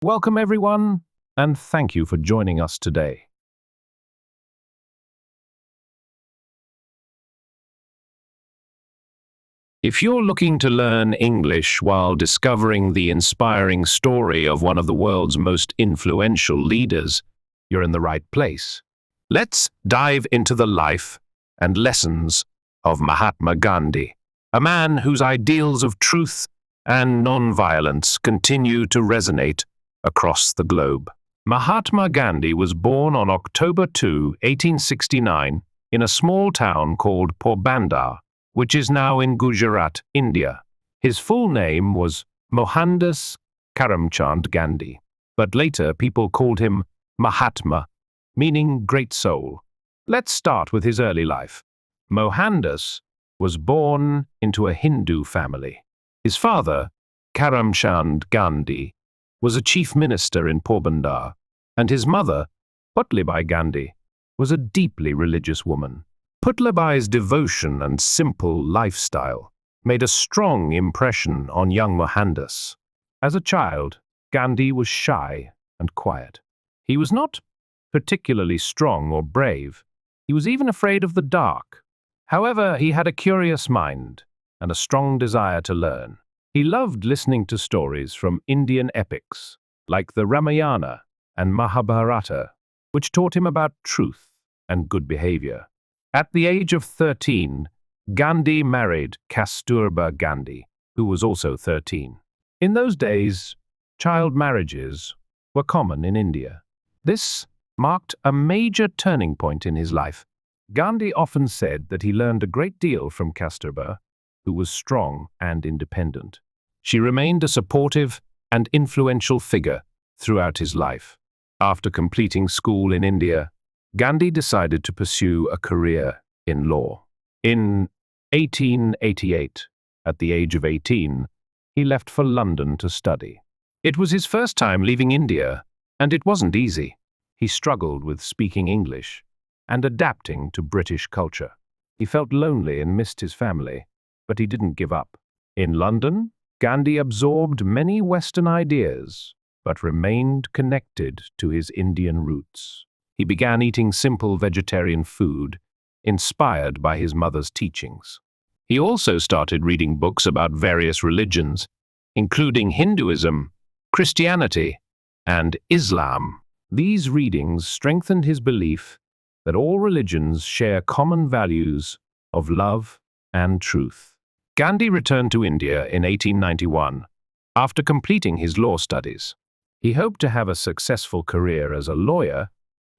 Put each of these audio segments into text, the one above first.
Welcome, everyone, and thank you for joining us today. If you're looking to learn English while discovering the inspiring story of one of the world's most influential leaders, you're in the right place. Let's dive into the life and lessons of Mahatma Gandhi, a man whose ideals of truth and nonviolence continue to resonate across the globe. Mahatma Gandhi was born on October 2, 1869, in a small town called Porbandar, which is now in Gujarat, India. His full name was Mohandas Karamchand Gandhi, but later people called him Mahatma, meaning great soul. Let's start with his early life. Mohandas was born into a Hindu family. His father, Karamchand Gandhi, was a chief minister in Porbandar, and his mother, Putlibai Gandhi, was a deeply religious woman. Putlibai's devotion and simple lifestyle made a strong impression on young Mohandas. As a child, Gandhi was shy and quiet. He was not particularly strong or brave. He was even afraid of the dark. However, he had a curious mind and a strong desire to learn. He loved listening to stories from Indian epics, like the Ramayana and Mahabharata, which taught him about truth and good behavior. At the age of 13, Gandhi married Kasturba Gandhi, who was also 13. In those days, child marriages were common in India. This marked a major turning point in his life. Gandhi often said that he learned a great deal from Kasturba, who was strong and independent. She remained a supportive and influential figure throughout his life. After completing school in India, Gandhi decided to pursue a career in law. In 1888, at the age of 18, he left for London to study. It was his first time leaving India, and it wasn't easy. He struggled with speaking English and adapting to British culture. He felt lonely and missed his family, but he didn't give up. In London, Gandhi absorbed many Western ideas, but remained connected to his Indian roots. He began eating simple vegetarian food, inspired by his mother's teachings. He also started reading books about various religions, including Hinduism, Christianity, and Islam. These readings strengthened his belief that all religions share common values of love and truth. Gandhi returned to India in 1891 after completing his law studies. He hoped to have a successful career as a lawyer,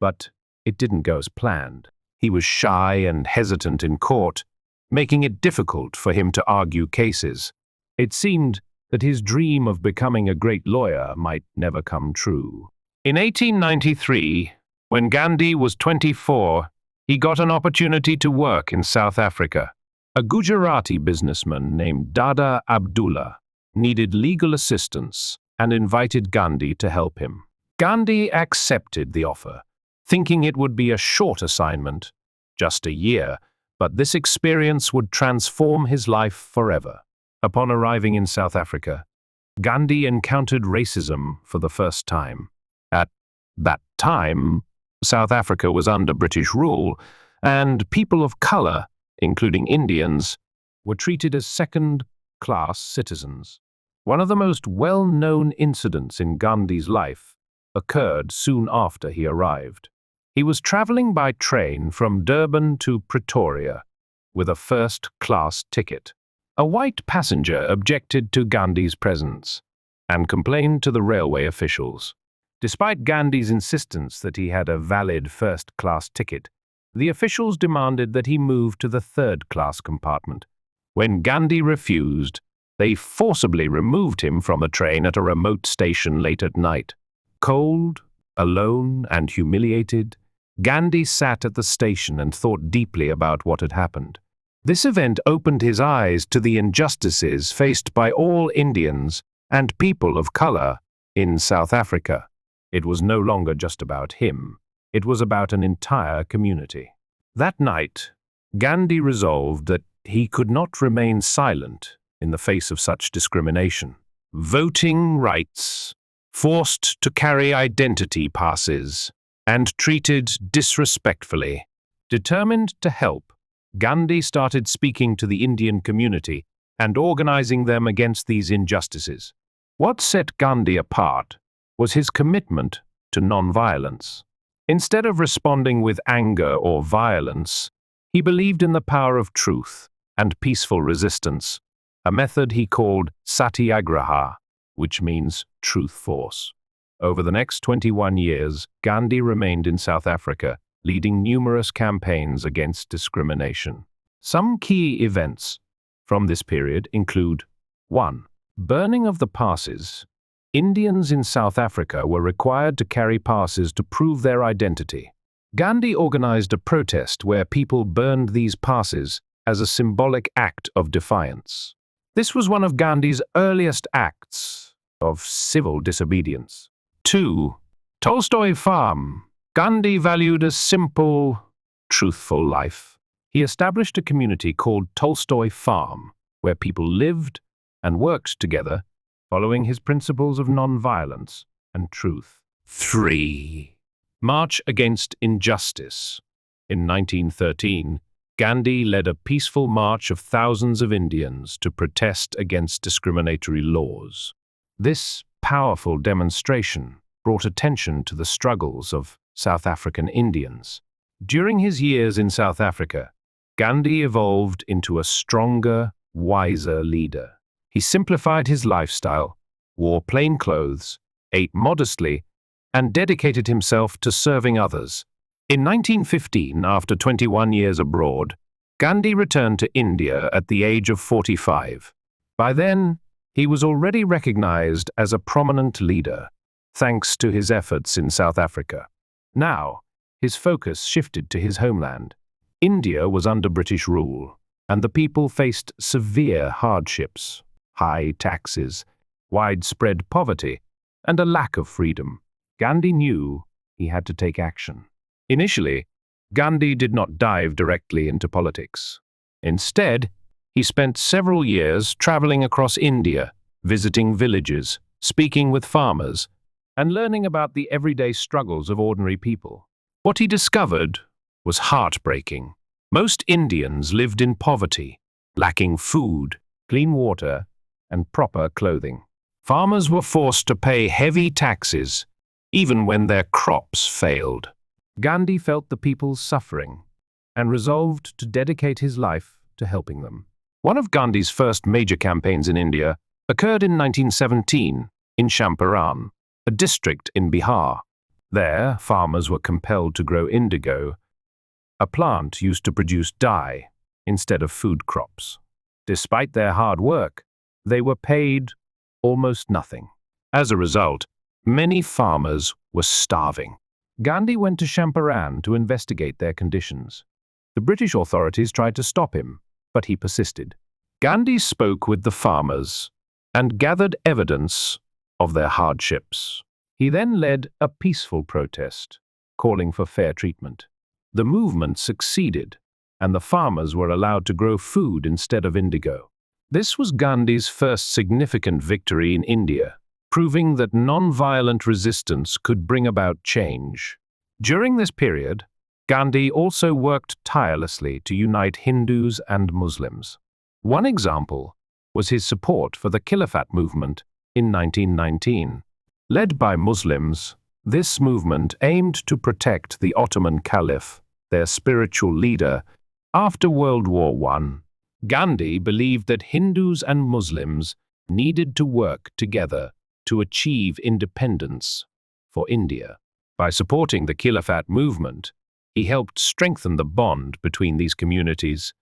but it didn't go as planned. He was shy and hesitant in court, making it difficult for him to argue cases. It seemed that his dream of becoming a great lawyer might never come true. In 1893, when Gandhi was 24, he got an opportunity to work in South Africa. A Gujarati businessman named Dada Abdullah needed legal assistance and invited Gandhi to help him. Gandhi accepted the offer, thinking it would be a short assignment, just a year, but this experience would transform his life forever. Upon arriving in South Africa, Gandhi encountered racism for the first time. At that time, South Africa was under British rule, and people of color, including Indians, were treated as second-class citizens. One of the most well-known incidents in Gandhi's life occurred soon after he arrived. He was traveling by train from Durban to Pretoria with a first-class ticket. A white passenger objected to Gandhi's presence and complained to the railway officials. Despite Gandhi's insistence that he had a valid first-class ticket, the officials demanded that he move to the third-class compartment. When Gandhi refused, they forcibly removed him from the train at a remote station late at night. Cold, alone, and humiliated, Gandhi sat at the station and thought deeply about what had happened. This event opened his eyes to the injustices faced by all Indians and people of color in South Africa. It was no longer just about him. It was about an entire community. That night, Gandhi resolved that he could not remain silent in the face of such discrimination. Voting rights forced to carry identity passes, and treated disrespectfully. Determined to help, Gandhi started speaking to the Indian community and organizing them against these injustices. What set Gandhi apart was his commitment to nonviolence. Instead of responding with anger or violence, he believed in the power of truth and peaceful resistance, a method he called satyagraha, which means truth force. Over the next 21 years, Gandhi remained in South Africa, leading numerous campaigns against discrimination. Some key events from this period include 1. Burning of the passes. Indians in South Africa were required to carry passes to prove their identity. Gandhi organized a protest where people burned these passes as a symbolic act of defiance. This was one of Gandhi's earliest acts of civil disobedience. 2. Tolstoy Farm. Gandhi valued a simple, truthful life. He established a community called Tolstoy Farm, where people lived and worked together, following his principles of nonviolence and truth. 3. March against injustice. In 1913, Gandhi led a peaceful march of thousands of Indians to protest against discriminatory laws. This powerful demonstration brought attention to the struggles of South African Indians. During his years in South Africa, Gandhi evolved into a stronger, wiser leader. He simplified his lifestyle, wore plain clothes, ate modestly, and dedicated himself to serving others. In 1915, after 21 years abroad, Gandhi returned to India at the age of 45. By then, he was already recognized as a prominent leader, thanks to his efforts in South Africa. Now, his focus shifted to his homeland. India was under British rule, and the people faced severe hardships, high taxes, widespread poverty, and a lack of freedom. Gandhi knew he had to take action. Initially, Gandhi did not dive directly into politics. Instead, he spent several years traveling across India, visiting villages, speaking with farmers, and learning about the everyday struggles of ordinary people. What he discovered was heartbreaking. Most Indians lived in poverty, lacking food, clean water, and proper clothing. Farmers were forced to pay heavy taxes, even when their crops failed. Gandhi felt the people's suffering and resolved to dedicate his life to helping them. One of Gandhi's first major campaigns in India occurred in 1917 in Champaran, a district in Bihar. There, farmers were compelled to grow indigo, a plant used to produce dye instead of food crops. Despite their hard work, they were paid almost nothing. As a result, many farmers were starving. Gandhi went to Champaran to investigate their conditions. The British authorities tried to stop him, but he persisted. Gandhi spoke with the farmers and gathered evidence of their hardships. He then led a peaceful protest, calling for fair treatment. The movement succeeded, and the farmers were allowed to grow food instead of indigo. This was Gandhi's first significant victory in India, proving that non-violent resistance could bring about change. During this period, Gandhi also worked tirelessly to unite Hindus and Muslims. One example was his support for the Khilafat movement in 1919. Led by Muslims, this movement aimed to protect the Ottoman Caliph, their spiritual leader, after World War I. Gandhi believed that Hindus and Muslims needed to work together to achieve independence for India. By supporting the Khilafat movement, he helped strengthen the bond between these communities,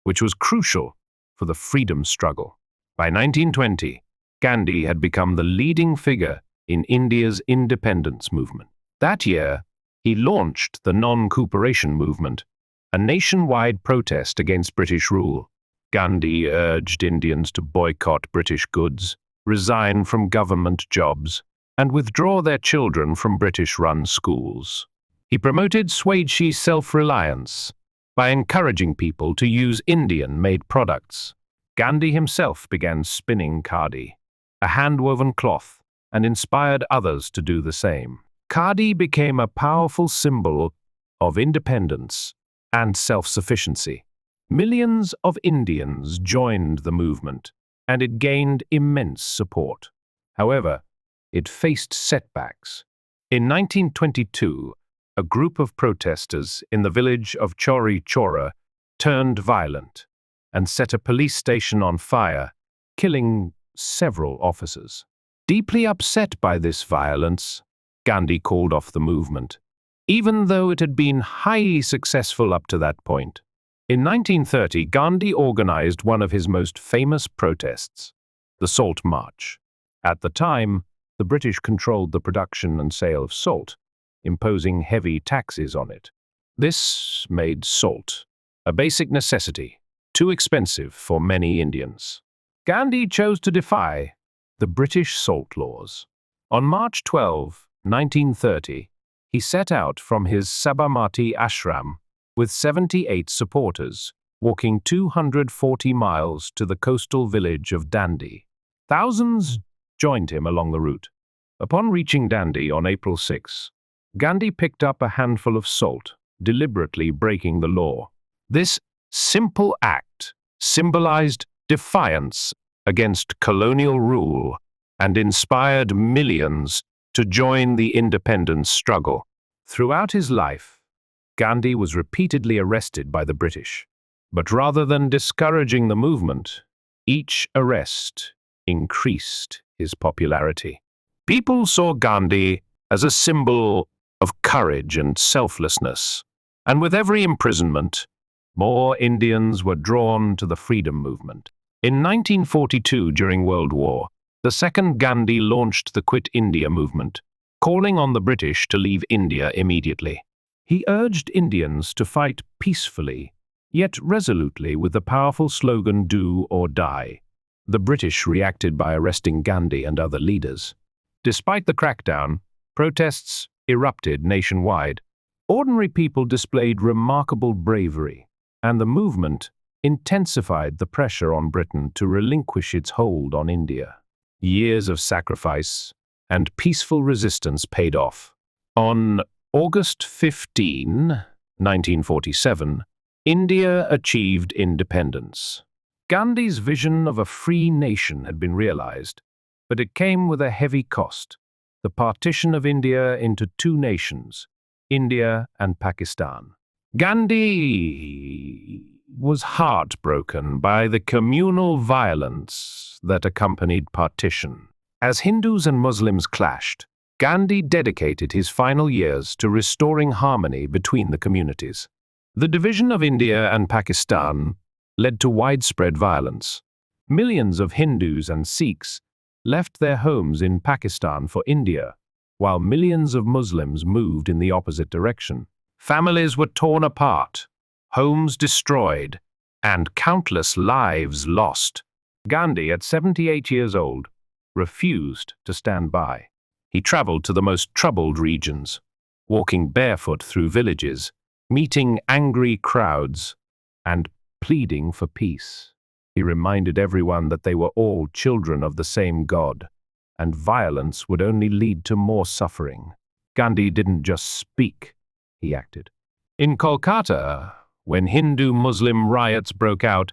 which was crucial for the freedom struggle. By 1920, Gandhi had become the leading figure in India's independence movement. That year, he launched the Non-Cooperation Movement, a nationwide protest against British rule. Gandhi urged Indians to boycott British goods, resign from government jobs, and withdraw their children from British-run schools. He promoted Swadeshi self-reliance by encouraging people to use Indian-made products. Gandhi himself began spinning khadi, a hand-woven cloth and inspired others to do the same. Khadi became a powerful symbol of independence and self-sufficiency. Millions of Indians joined the movement, and it gained immense support. However, it faced setbacks. In 1922, a group of protesters in the village of Chauri Chaura turned violent and set a police station on fire, killing several officers. Deeply upset by this violence, Gandhi called off the movement, even though it had been highly successful up to that point. In 1930, Gandhi organized one of his most famous protests, the Salt March. At the time, the British controlled the production and sale of salt, imposing heavy taxes on it. This made salt a basic necessity, too expensive for many Indians. Gandhi chose to defy the British salt laws. On March 12, 1930, he set out from his Sabarmati ashram with 78 supporters, walking 240 miles to the coastal village of Dandi. Thousands joined him along the route. Upon reaching Dandi on April 6, Gandhi picked up a handful of salt, deliberately breaking the law. This simple act symbolized defiance against colonial rule and inspired millions to join the independence struggle. Throughout his life, Gandhi was repeatedly arrested by the British, but rather than discouraging the movement, each arrest increased his popularity. People saw Gandhi as a symbol of courage and selflessness, and with every imprisonment, more Indians were drawn to the freedom movement. In 1942, during World War, the second Gandhi launched the Quit India movement, calling on the British to leave India immediately. He urged Indians to fight peacefully, yet resolutely, with the powerful slogan, "Do or die." The British reacted by arresting Gandhi and other leaders. Despite the crackdown, protests erupted nationwide. Ordinary people displayed remarkable bravery, and the movement intensified the pressure on Britain to relinquish its hold on India. Years of sacrifice and peaceful resistance paid off. On August 15, 1947, India achieved independence. Gandhi's vision of a free nation had been realized, but it came with a heavy cost: the partition of India into two nations, India and Pakistan. Gandhi was heartbroken by the communal violence that accompanied partition. As Hindus and Muslims clashed, Gandhi dedicated his final years to restoring harmony between the communities. The division of India and Pakistan led to widespread violence. Millions of Hindus and Sikhs left their homes in Pakistan for India, while millions of Muslims moved in the opposite direction. Families were torn apart, homes destroyed, and countless lives lost. Gandhi, at 78 years old, refused to stand by. He traveled to the most troubled regions, walking barefoot through villages, meeting angry crowds, and pleading for peace. He reminded everyone that they were all children of the same God, and violence would only lead to more suffering. Gandhi didn't just speak, he acted. In Kolkata, when Hindu-Muslim riots broke out,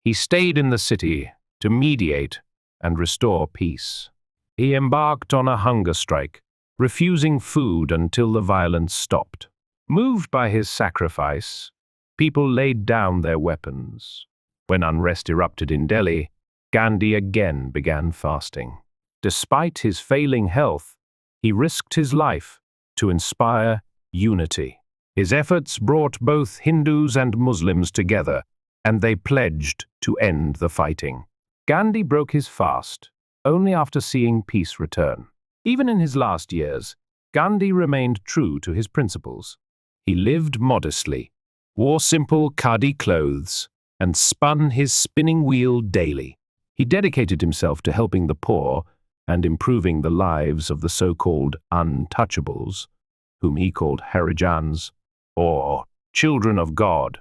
he stayed in the city to mediate and restore peace. He embarked on a hunger strike, refusing food until the violence stopped. Moved by his sacrifice, people laid down their weapons. When unrest erupted in Delhi, Gandhi again began fasting. Despite his failing health, he risked his life to inspire unity. His efforts brought both Hindus and Muslims together, and they pledged to end the fighting. Gandhi broke his fast only after seeing peace return. Even in his last years, Gandhi remained true to his principles. He lived modestly, wore simple khadi clothes, and spun his spinning wheel daily. He dedicated himself to helping the poor and improving the lives of the so-called untouchables, whom he called Harijans, or children of God.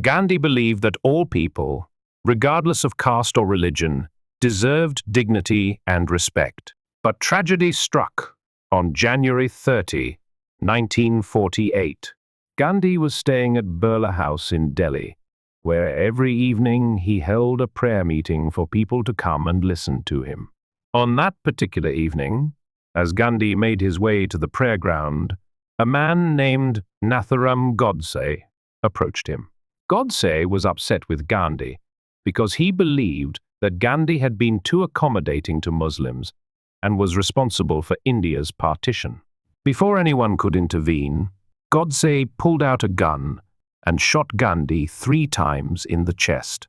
Gandhi believed that all people, regardless of caste or religion, deserved dignity and respect. But tragedy struck on January 30, 1948. Gandhi was staying at Birla House in Delhi, where every evening he held a prayer meeting for people to come and listen to him. On that particular evening, as Gandhi made his way to the prayer ground, a man named Nathuram Godse approached him. Godse was upset with Gandhi because he believed that Gandhi had been too accommodating to Muslims and was responsible for India's partition. Before anyone could intervene, Godse pulled out a gun and shot Gandhi 3 times in the chest.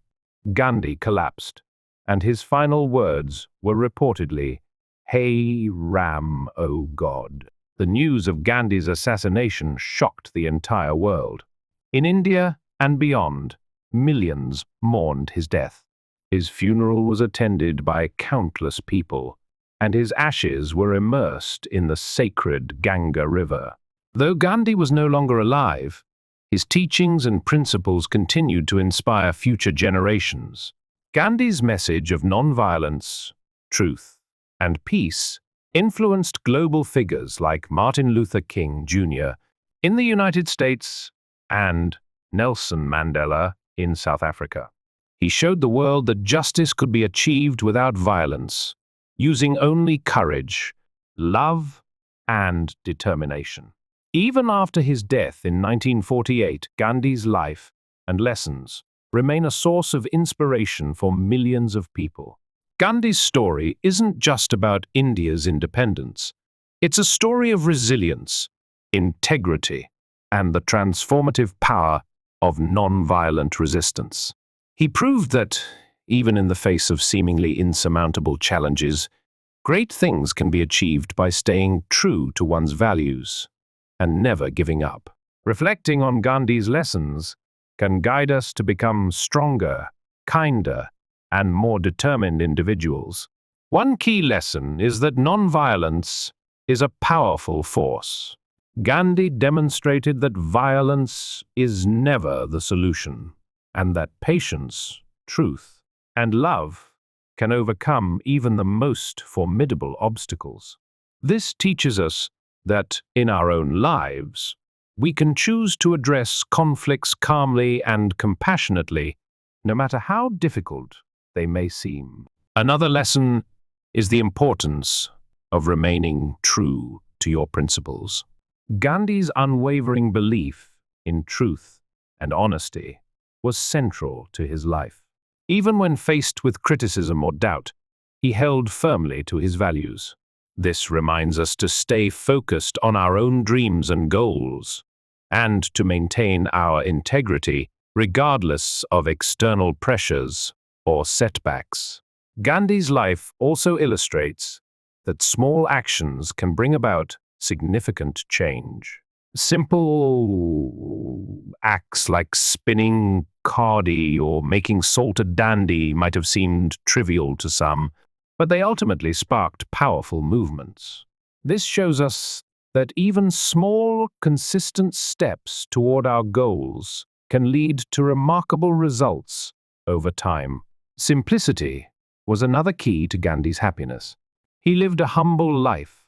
Gandhi collapsed, and his final words were reportedly, "Hey Ram, O God." The news of Gandhi's assassination shocked the entire world. In India and beyond, millions mourned his death. His funeral was attended by countless people, and his ashes were immersed in the sacred Ganga River. Though Gandhi was no longer alive, his teachings and principles continued to inspire future generations. Gandhi's message of nonviolence, truth, and peace influenced global figures like Martin Luther King Jr. in the United States and Nelson Mandela in South Africa. He showed the world that justice could be achieved without violence, using only courage, love, and determination. Even after his death in 1948, Gandhi's life and lessons remain a source of inspiration for millions of people. Gandhi's story isn't just about India's independence. It's a story of resilience, integrity, and the transformative power of non-violent resistance. He proved that, even in the face of seemingly insurmountable challenges, great things can be achieved by staying true to one's values and never giving up. Reflecting on Gandhi's lessons can guide us to become stronger, kinder, and more determined individuals. One key lesson is that nonviolence is a powerful force. Gandhi demonstrated that violence is never the solution, and that patience, truth, and love can overcome even the most formidable obstacles. This teaches us that in our own lives, we can choose to address conflicts calmly and compassionately, no matter how difficult they may seem. Another lesson is the importance of remaining true to your principles. Gandhi's unwavering belief in truth and honesty was central to his life. Even when faced with criticism or doubt, he held firmly to his values. This reminds us to stay focused on our own dreams and goals, and to maintain our integrity regardless of external pressures or setbacks. Gandhi's life also illustrates that small actions can bring about significant change. Simple acts like spinning khadi or making salted dandy might have seemed trivial to some, but they ultimately sparked powerful movements. This shows us that even small, consistent steps toward our goals can lead to remarkable results over time. Simplicity was another key to Gandhi's happiness. He lived a humble life,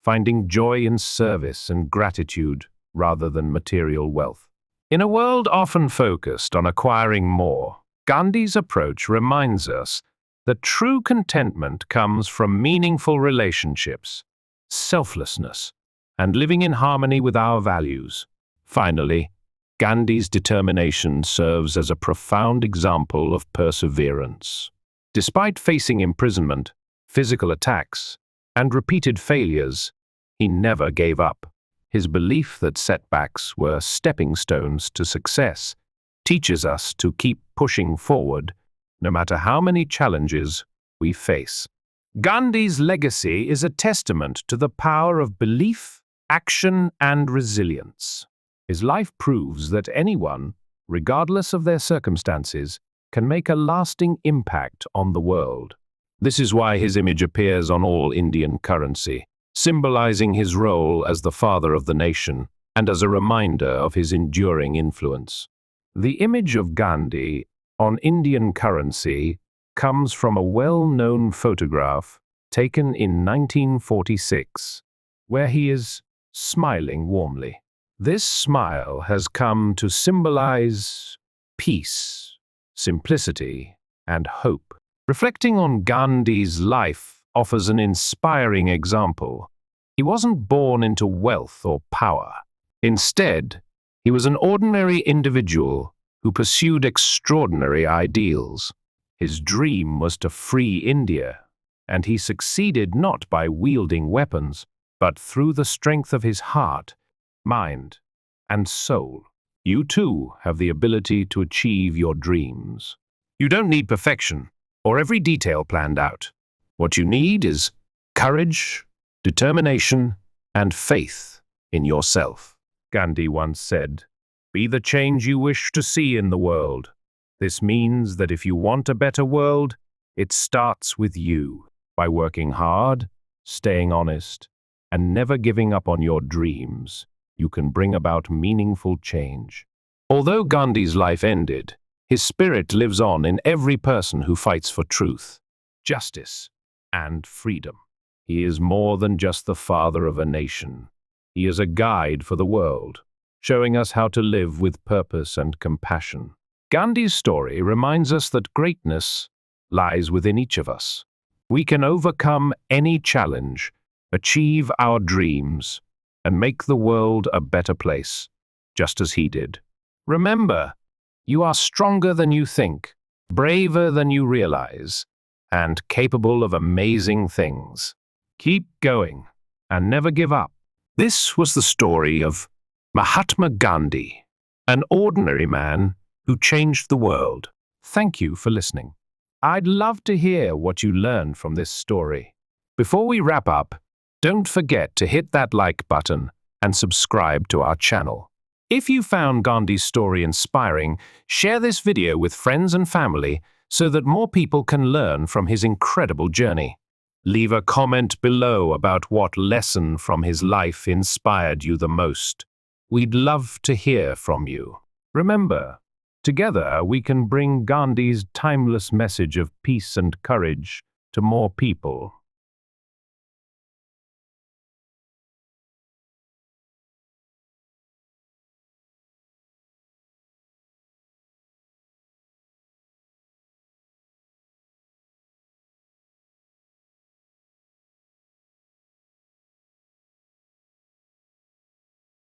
finding joy in service and gratitude rather than material wealth. In a world often focused on acquiring more, Gandhi's approach reminds us that true contentment comes from meaningful relationships, selflessness, and living in harmony with our values. Finally, Gandhi's determination serves as a profound example of perseverance. Despite facing imprisonment, physical attacks, and repeated failures, he never gave up. His belief that setbacks were stepping stones to success teaches us to keep pushing forward, no matter how many challenges we face. Gandhi's legacy is a testament to the power of belief, action, and resilience. His life proves that anyone, regardless of their circumstances, can make a lasting impact on the world. This is why his image appears on all Indian currency, symbolizing his role as the father of the nation and as a reminder of his enduring influence. The image of Gandhi on Indian currency comes from a well-known photograph taken in 1946, where he is smiling warmly. This smile has come to symbolize peace, simplicity, and hope. Reflecting on Gandhi's life offers an inspiring example. He wasn't born into wealth or power. Instead, he was an ordinary individual who pursued extraordinary ideals. His dream was to free India, and he succeeded not by wielding weapons, but through the strength of his heart, mind, and soul. You too have the ability to achieve your dreams. You don't need perfection or every detail planned out. What you need is courage, determination, and faith in yourself. Gandhi once said, "Be the change you wish to see in the world." This means that if you want a better world, it starts with you. By working hard, staying honest, and never giving up on your dreams, you can bring about meaningful change. Although Gandhi's life ended, his spirit lives on in every person who fights for truth, justice, and freedom. He is more than just the father of a nation. He is a guide for the world, showing us how to live with purpose and compassion. Gandhi's story reminds us that greatness lies within each of us. We can overcome any challenge, achieve our dreams, and make the world a better place, just as he did. Remember, you are stronger than you think, braver than you realize, and capable of amazing things. Keep going and never give up. This was the story of Mahatma Gandhi, an ordinary man who changed the world. Thank you for listening. I'd love to hear what you learned from this story. Before we wrap up, don't forget to hit that like button and subscribe to our channel. If you found Gandhi's story inspiring, share this video with friends and family so that more people can learn from his incredible journey. Leave a comment below about what lesson from his life inspired you the most. We'd love to hear from you. Remember, together we can bring Gandhi's timeless message of peace and courage to more people.